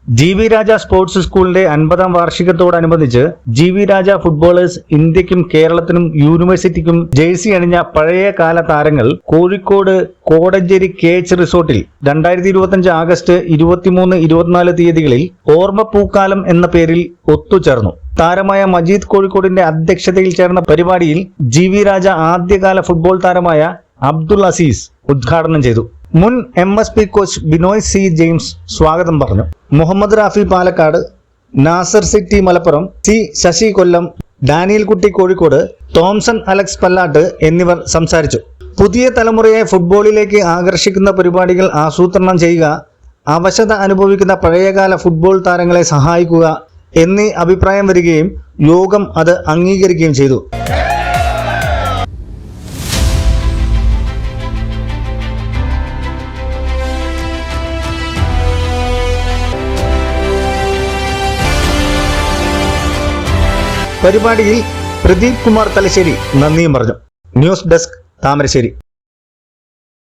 ജി.വി. രാജ sports സ്കൂളിന്റെ 50ാം വാർഷികത്തോടനുബന്ധിച്ച് ജി.വി. രാജ footballers ഇന്ത്യക്കും കേരളത്തിനും യൂണിവേഴ്സിറ്റിക്കും ജേഴ്സി അണിഞ്ഞ പഴയകാല താരങ്ങൾ കോഴിക്കോട് കോടഞ്ചേരി KH റിസോർട്ടിൽ 2025 ആഗസ്റ്റ് 23-24 തീയതികളിൽ ഓർമ്മപ്പൂക്കാലം എന്ന പേരിൽ ഒത്തുചേർന്നു. താരമായ മജീദ് കോഴിക്കോടിന്റെ അധ്യക്ഷതയിൽ ചേർന്ന പരിപാടിയിൽ ജി.വി. രാജ ആദ്യകാല ഫുട്ബോൾ താരമായ അബ്ദുൾ അസീസ് ഉദ്ഘാടനം ചെയ്തു. മുൻ MSP coach Binoy C. James സ്വാഗതം പറഞ്ഞു. Muhammad Rafi Palakkad, Nasar city Malappuram, C. Sasi Kollam, Daniel Kutty Kozhikode, Thomson Alex Pallattu എന്നിവർ സംസാരിച്ചു. പുതിയ തലമുറയെ ഫുട്ബോളിലേക്ക് ആകർഷിക്കുന്ന പരിപാടികൾ ആസൂത്രണം ചെയ്യുക, അവശത അനുഭവിക്കുന്ന പഴയകാല ഫുട്ബോൾ താരങ്ങളെ സഹായിക്കുക എന്നീ അഭിപ്രായം വരികയും യോഗം അത് അംഗീകരിക്കുകയും ചെയ്തു. പരിപാടിയിൽ പ്രദീപ് കുമാർ തലശ്ശേരി നന്ദിയും പറഞ്ഞു. News desk Thamarassery.